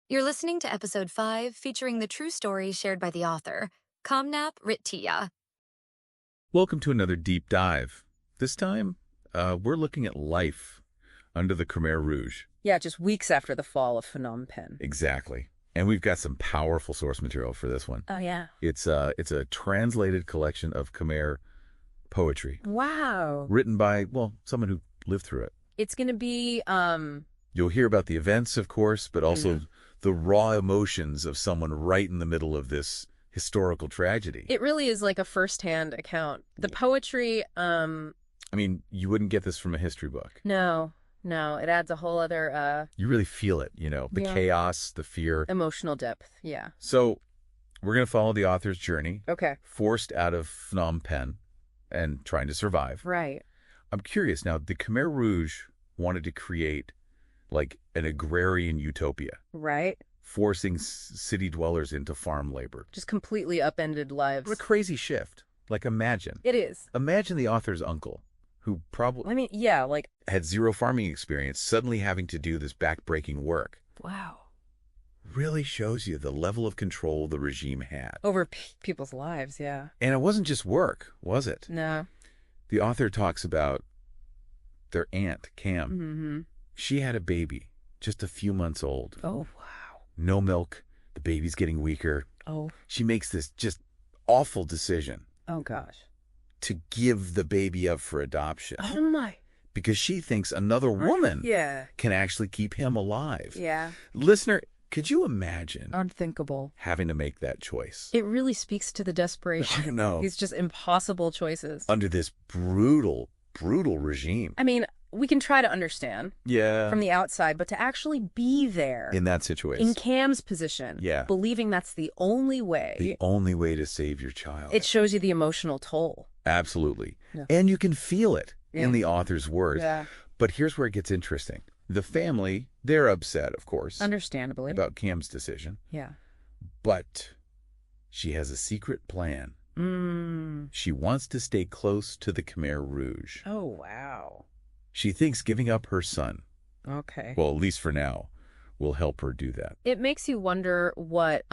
You're listening to episode 5, featuring the true story shared by the author, Kamnap. Welcome to another deep dive. This time, we're looking at life under the Khmer Rouge. Yeah, just weeks after the fall of Phnom Penh. Exactly. And we've got some powerful source material for this one. Oh, yeah. It's a translated collection of Khmer poetry. Wow. Written by, well, someone who lived through it. It's going to be, You'll hear about the events, of course, but also the raw emotions of someone right in the middle of this historical tragedy. It really is like a first-hand account. The poetry, I mean, you wouldn't get this from a history book. no, it adds a whole other, You really feel it, the chaos, the fear. emotional depth. Yeah. So we're going to follow the author's journey, Okay. forced out of Phnom Penh and trying to survive. Right. I'm curious now, the Khmer Rouge wanted to create like an agrarian utopia, Right. forcing city dwellers into farm labor. Just completely upended lives. What a crazy shift. Like imagine the author's uncle, who probably yeah, like, had zero farming experience, suddenly having to do this backbreaking work. wow. Really shows you the level of control the regime had. Over people's lives, yeah. And it wasn't just work, was it? No. The author talks about their aunt, Cam. Mm-hmm. She had a baby, just a few months old. Oh, wow. No milk. The baby's getting weaker. Oh. She makes this just awful decision Oh, gosh. to give the baby up for adoption Oh, my. because she thinks another woman Yeah. can actually keep him alive. Yeah. Listener, could you imagine Unthinkable. having to make that choice? It really speaks to the desperation. I know. These just impossible choices. Under this brutal regime. I mean, we can try to understand Yeah. from the outside, but to actually be there In that situation. in Cam's position, Yeah. believing that's the only way, The only way to save your child. it shows you the emotional toll. Absolutely. Yeah. And you can feel it in Yeah. the author's words. Yeah. But here's where it gets interesting. The family, they're upset, of course, Understandably. about Cam's decision. Yeah. But she has a secret plan. She wants to stay close to the Khmer Rouge. Oh, wow. She thinks giving up her son, Okay. well, at least for now, will help her do that. It makes you wonder what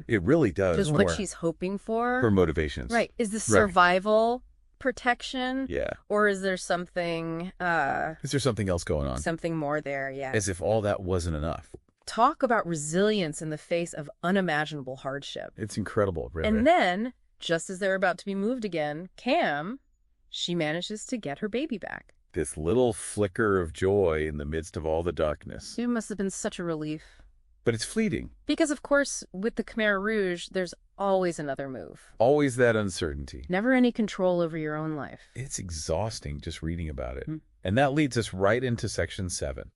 It really does. just what she's hoping for. Her motivations. Right. Is the survival protection? Yeah. Or is there something Is there something else going on? something more there? Yeah. As if all that wasn't enough. Talk about resilience in the face of unimaginable hardship. It's incredible, really. And then, just as they're about to be moved again, Cam, she manages to get her baby back. This little flicker of joy in the midst of all the darkness. It must have been such a relief. But it's fleeting. Because, of course, with the Khmer Rouge, there's always another move. Always that uncertainty. Never any control over your own life. It's exhausting just reading about it. Mm. And that leads us right into section 7.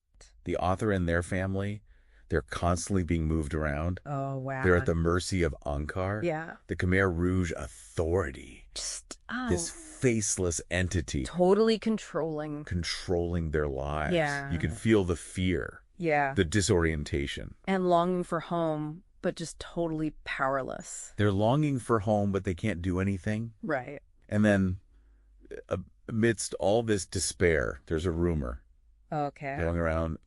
The author and their family, they're constantly being moved around. Oh, wow. They're at the mercy of Ankar, Yeah. the Khmer Rouge authority. Just, This faceless entity totally controlling. controlling their lives. Yeah. You can feel the fear, Yeah. the disorientation. And longing for home, but just totally powerless. They're longing for home, but they can't do anything. Right. And then, amidst all this despair, there's a rumor Okay. going around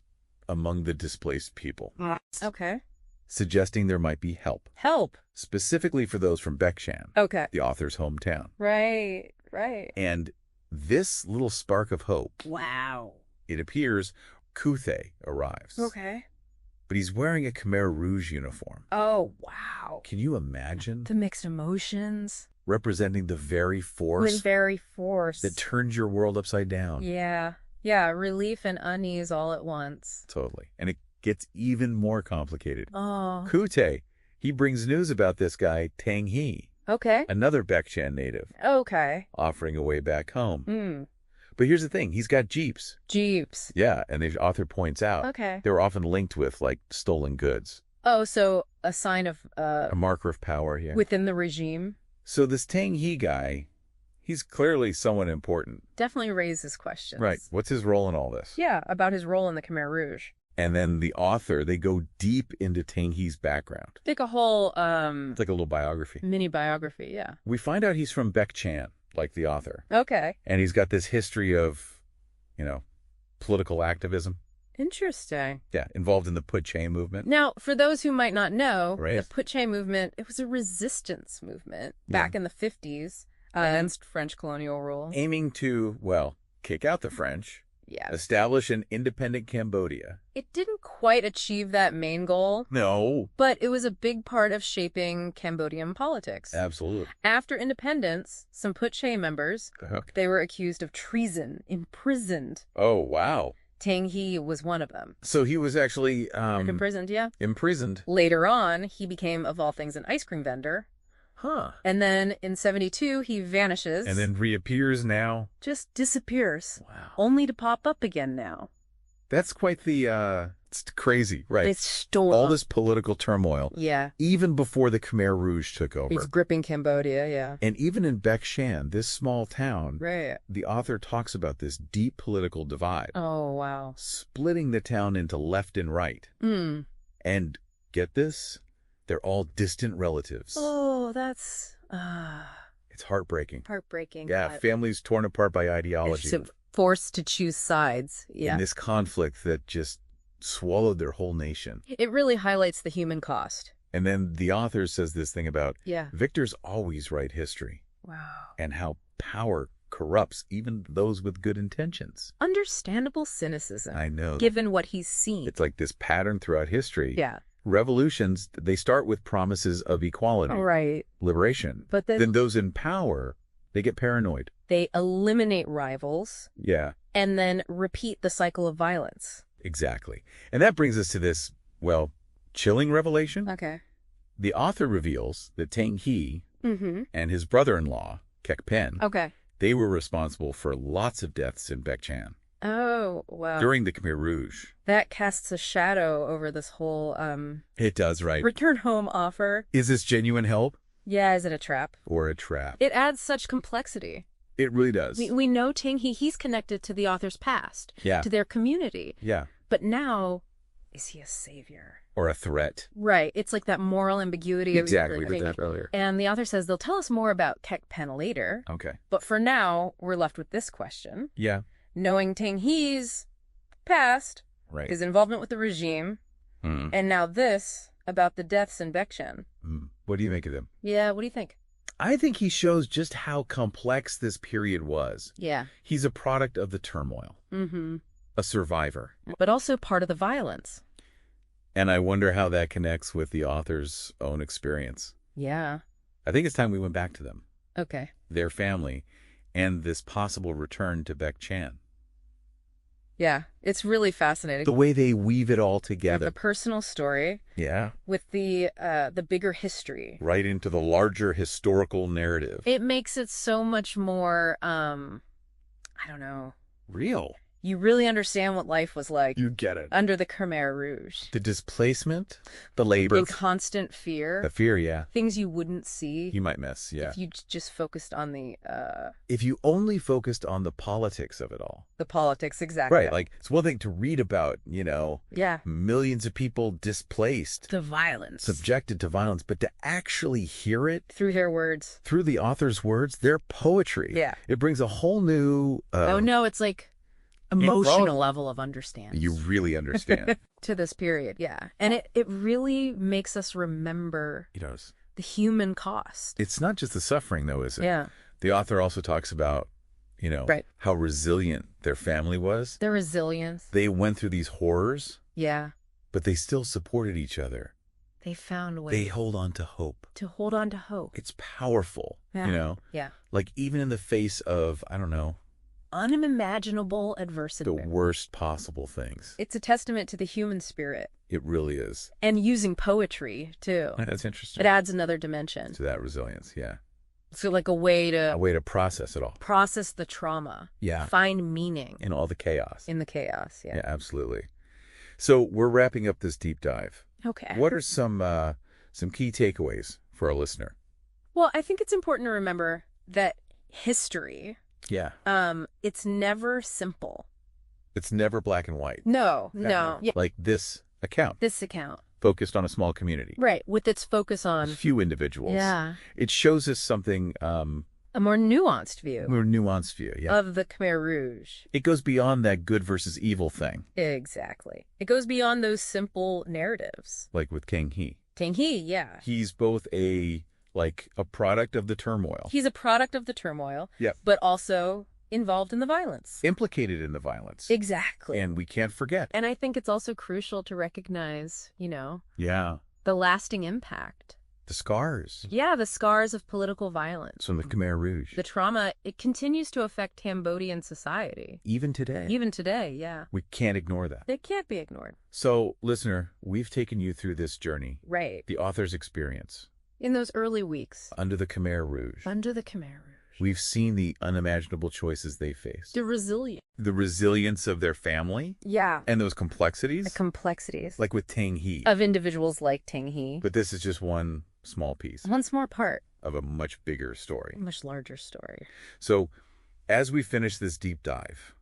among the displaced people, Okay. suggesting there might be help, Help. specifically for those from Bek-Chan, Okay. the author's hometown. Right. And this little spark of hope, Wow. it appears, Kuthe arrives. Okay. But he's wearing a Khmer Rouge uniform. Oh, wow. Can you imagine? The mixed emotions. Representing the very force With very force. that turns your world upside down. Yeah. Yeah. Relief and unease all at once. Totally. And it gets even more complicated. Oh. Kuthe, he brings news about this guy, Tang He, Okay. another Bek-Chan native, Okay. offering a way back home. Hmm. But here's the thing, he's got jeeps. Jeeps. Yeah, and the author points out Okay. they were often linked with, like, stolen goods. Oh, so a sign of A marker of power here. within the regime. So this Tang He guy, he's clearly someone important. Definitely raises questions. Right. What's his role in all this? Yeah, about his role in the Khmer Rouge. And then the author, they go deep into Tang He's background. Like a whole It's like a little biography. mini biography, yeah. We find out he's from Bek-Chan, like the author. Okay. And he's got this history of, political activism. Interesting. Yeah, involved in the Phoum-Chen movement. Now, for those who might not know, Right. the Phoum-Chen movement, it was a resistance movement Yeah. back in the 50s against French colonial rule. Aiming to, well, kick out the French, Yeah. establish an independent Cambodia. It didn't quite achieve that main goal, No. but it was a big part of shaping Cambodian politics. Absolutely. After independence, some Put-Che members, they were accused of treason, imprisoned. Oh, wow. Tang He was one of them. So he was actually Imprisoned, yeah. imprisoned. Later on, he became, of all things, an ice cream vendor. Huh. And then in 72, he vanishes. And then reappears now. Just disappears. Wow. Only to pop up again now. That's quite the, it's crazy, right? This storm. All this political turmoil. Yeah. Even before the Khmer Rouge took over. He's gripping Cambodia, yeah. And even in Bek-Chan, this small town, Right. the author talks about this deep political divide. Oh, wow. Splitting the town into left and right. Mm. And get this, they're all distant relatives. Oh, that's It's heartbreaking. heartbreaking. Yeah, God. families torn apart by ideology. It's forced to choose sides. Yeah. In this conflict that just swallowed their whole nation. It really highlights the human cost. And then the author says this thing about Yeah. victors always write history Wow. and how power corrupts even those with good intentions. Understandable cynicism. I know. Given what he's seen. It's like this pattern throughout history. Yeah. Revolutions, they start with promises of equality, All right. liberation. But then Then those in power, they get paranoid. they eliminate rivals Yeah, and then repeat the cycle of violence. exactly. And that brings us to this, well, chilling revelation. Okay. The author reveals that Tang He Mm-hmm. and his brother-in-law, Kek Pen, Okay. they were responsible for lots of deaths in Bek-Chan Oh, wow. during the Khmer Rouge. That casts a shadow over this whole It does, right? return home offer. Is this genuine help Yeah, is it a trap? or a trap? It adds such complexity. It really does. We know Ting he's connected to the author's past, Yeah. to their community. Yeah. But now, is he a savior? Or a threat. Right. It's like that moral ambiguity. Exactly. Like, We did that earlier. and the author says they'll tell us more about Kek Pen later. Okay. But for now, we're left with this question. Yeah. Knowing Ting He's past, Right. his involvement with the regime, Mm. and now this about the deaths in Bek-Chan. Mm. What do you make of them? Yeah, what do you think? I think he shows just how complex this period was. Yeah. He's a product of the turmoil, Mm-hmm. a survivor. But also part of the violence. And I wonder how that connects with the author's own experience. Yeah. I think it's time we went back to them, Okay. their family, and this possible return to Bek-Chan. Yeah. It's really fascinating. The way they weave it all The together. personal story Yeah. with the bigger history. Right into the larger historical narrative. It makes it so much more, I don't know. Real. You really understand what life was like You get it. under the Khmer Rouge. The displacement, the labor. In constant fear. The fear, yeah. Things you wouldn't see You might miss, yeah. if you just focused on the If you only focused on the politics of it all. politics. Exactly. Right, like, it's one thing to read about, Yeah. millions of people displaced, The violence. subjected to violence, but to actually hear it Through their words. through the author's words, their poetry. Yeah. It brings a whole new... Oh, no, it's like emotional level of understanding. You really understand. To this period, yeah. And it really makes us remember the human cost. It's not just the suffering, though, is it? Yeah. The author also talks about, Right. how resilient their family was. Their resilience. They went through these horrors, Yeah. but they still supported each other. They found ways They hold on to hope. to hold on to hope. It's powerful, Yeah. Yeah. Like even in the face of, I don't know, Unimaginable adversity. the worst possible things. It's a testament to the human spirit. It really is. And using poetry, too. That's interesting. It adds another dimension. To that resilience, yeah. So like a way A to way to process it all. process the trauma. Yeah. Find meaning In all the chaos. in the chaos. Yeah, Yeah. absolutely. So we're wrapping up this deep dive. Okay. What are some key takeaways for our listener? Well, I think it's important to remember that history, Yeah. it's never simple. It's never black and white. No. Yeah. Like this account, This account. focused on a small community. Right. With its focus on. A few individuals. Yeah. It shows us something A more nuanced view. More nuanced view, yeah. Of the Khmer Rouge. It goes beyond that good versus evil thing. Exactly. It goes beyond those simple narratives. Like with King He. King He, yeah. He's both a product of the turmoil. He's a product of the turmoil. Yep. But also involved in the violence. Implicated in the violence. Exactly. And we can't forget. And I think it's also crucial to recognize, Yeah. the lasting impact. The scars. Yeah, the scars of political violence. From the Khmer Rouge. The trauma, it continues to affect Cambodian society. Even today. Even today, yeah. We can't ignore that. It can't be ignored. So, listener, we've taken you through this journey. Right. The author's experience. In those early weeks. Under the Khmer Rouge. Under the Khmer Rouge. We've seen the unimaginable choices they faced. The resilience. The resilience of their family. Yeah. And those complexities. The complexities. Like with Tang He. Of individuals like Tang He. But this is just one small piece. One small part. Of a much bigger story. A much larger story. So, as we finish this deep dive,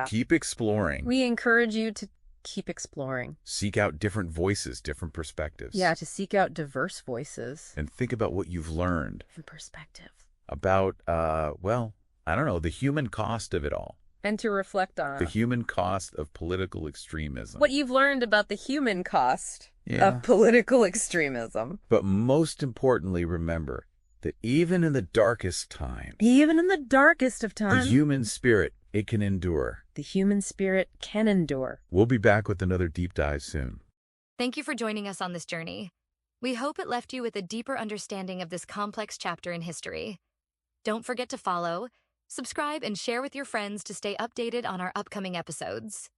keep exploring. We encourage you to keep exploring. Seek out different voices, different perspectives. Yeah, to seek out diverse voices. And think about what you've learned. And perspective. About, I don't know, the human cost of it all. And to reflect on the human cost of political extremism. What you've learned about the human cost of political extremism. But most importantly, remember that even in the darkest times, even in the darkest of times, the human spirit, it can endure. The human spirit can endure. We'll be back with another deep dive soon. Thank you for joining us on this journey. We hope it left you with a deeper understanding of this complex chapter in history. Don't forget to follow, subscribe, and share with your friends to stay updated on our upcoming episodes.